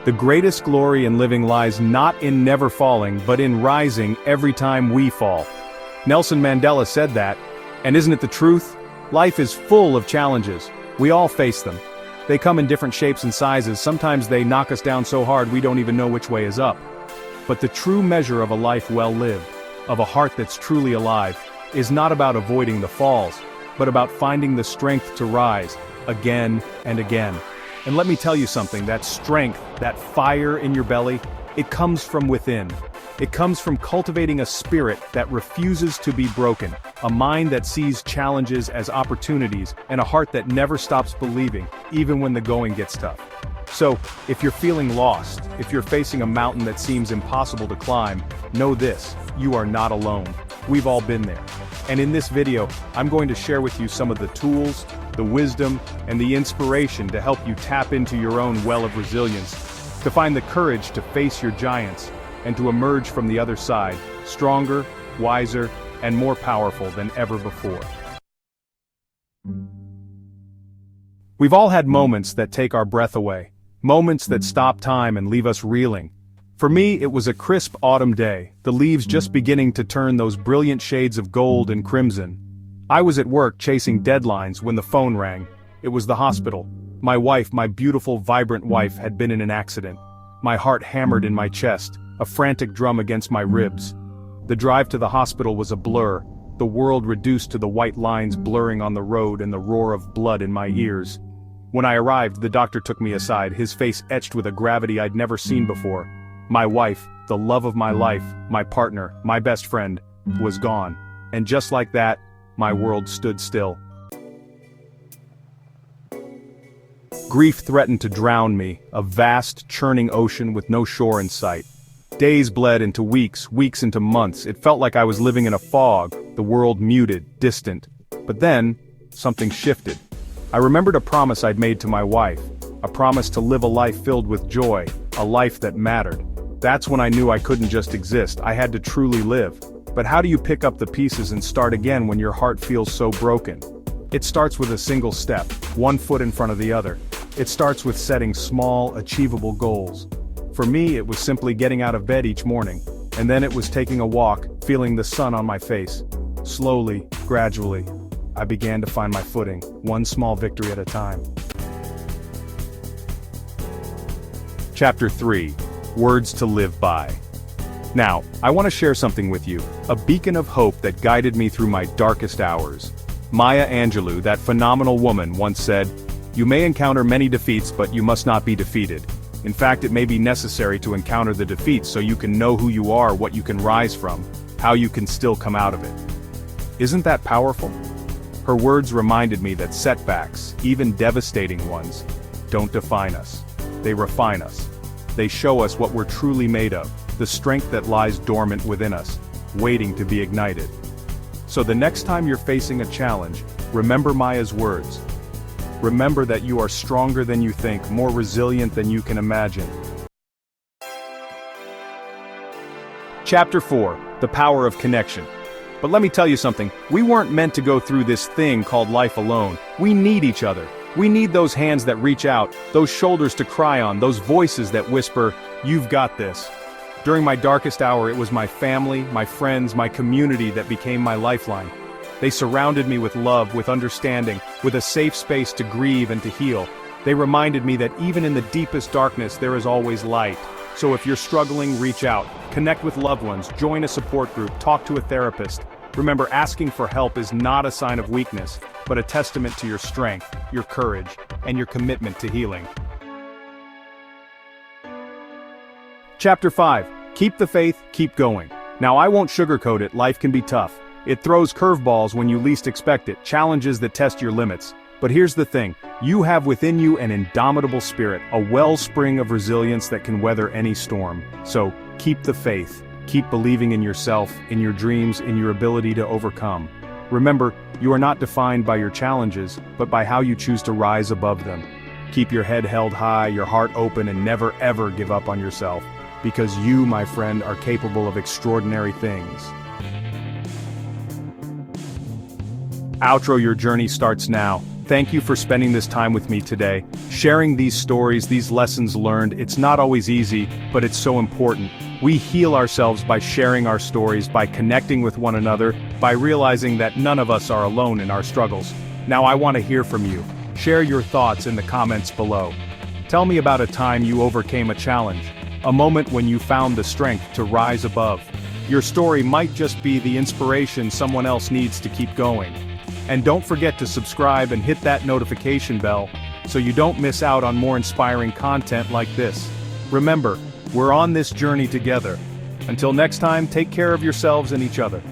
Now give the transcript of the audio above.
The greatest glory in living lies not in never falling, but in rising every time we fall. Nelson Mandela said that, and isn't it the truth? Life is full of challenges. We all face them. They come in different shapes and sizes. Sometimes they knock us down so hard we don't even know which way is up. But the true measure of a life well lived, of a heart that's truly alive, is not about avoiding the falls, but about finding the strength to rise, again and again. And let me tell you something, that strength, that fire in your belly, it comes from within. It comes from cultivating a spirit that refuses to be broken, a mind that sees challenges as opportunities, and a heart that never stops believing, even when the going gets tough. So, if you're feeling lost, if you're facing a mountain that seems impossible to climb, know this, you are not alone. We've all been there. And in this video, I'm going to share with you some of the tools, the wisdom, and the inspiration to help you tap into your own well of resilience, to find the courage to face your giants, and to emerge from the other side, stronger, wiser, and more powerful than ever before. We've all had moments that take our breath away, moments that stop time and leave us reeling. For me, it was a crisp autumn day, the leaves just beginning to turn those brilliant shades of gold and crimson. I was at work chasing deadlines when the phone rang. It was the hospital. My wife, my beautiful, vibrant wife, had been in an accident. My heart hammered in my chest, a frantic drum against my ribs. The drive to the hospital was a blur, the world reduced to the white lines blurring on the road and the roar of blood in my ears. When I arrived, the doctor took me aside, his face etched with a gravity I'd never seen before. My wife, the love of my life, my partner, my best friend, was gone. And just like that, my world stood still. Grief threatened to drown me, a vast, churning ocean with no shore in sight. Days bled into weeks, weeks into months. It felt like I was living in a fog, the world muted, distant. But then, something shifted. I remembered a promise I'd made to my wife, a promise to live a life filled with joy, a life that mattered. That's when I knew I couldn't just exist, I had to truly live. But how do you pick up the pieces and start again when your heart feels so broken? It starts with a single step, one foot in front of the other. It starts with setting small, achievable goals. For me, it was simply getting out of bed each morning, and then it was taking a walk, feeling the sun on my face. Slowly, gradually, I began to find my footing, one small victory at a time. Chapter 3. Words to Live By. Now, I want to share something with you, a beacon of hope that guided me through my darkest hours. Maya Angelou, that phenomenal woman, once said, "You may encounter many defeats, but you must not be defeated. In fact, it may be necessary to encounter the defeats so you can know who you are, what you can rise from, how you can still come out of it." Isn't that powerful? Her words reminded me that setbacks, even devastating ones, don't define us. They refine us. They show us what we're truly made of, the strength that lies dormant within us, waiting to be ignited. So the next time you're facing a challenge, remember Maya's words. Remember that you are stronger than you think, more resilient than you can imagine. Chapter 4. The Power of Connection. But let me tell you something, we weren't meant to go through this thing called life alone. We need each other. We need those hands that reach out, those shoulders to cry on, those voices that whisper, "You've got this." During my darkest hour, it was my family, my friends, my community that became my lifeline. They surrounded me with love, with understanding, with a safe space to grieve and to heal. They reminded me that even in the deepest darkness there is always light. So if you're struggling, reach out, connect with loved ones, join a support group, talk to a therapist. Remember, asking for help is not a sign of weakness, but a testament to your strength, your courage, and your commitment to healing. Chapter 5. Keep the faith, keep going. Now I won't sugarcoat it, life can be tough. It throws curveballs when you least expect it, challenges that test your limits. But here's the thing, you have within you an indomitable spirit, a wellspring of resilience that can weather any storm. So, keep the faith. Keep believing in yourself, in your dreams, in your ability to overcome. Remember, you are not defined by your challenges, but by how you choose to rise above them. Keep your head held high, your heart open, and never ever give up on yourself. Because you, my friend, are capable of extraordinary things. Outro, your journey starts now. thank you for spending this time with me today. Sharing these stories, these lessons learned, it's not always easy, but it's so important. We heal ourselves by sharing our stories, by connecting with one another, by realizing that none of us are alone in our struggles. Now I want to hear from you. Share your thoughts in the comments below. Tell me about a time you overcame a challenge, a moment when you found the strength to rise above. Your story might just be the inspiration someone else needs to keep going. And don't forget to subscribe and hit that notification bell so you don't miss out on more inspiring content like this. Remember, we're on this journey together. Until next time, take care of yourselves and each other.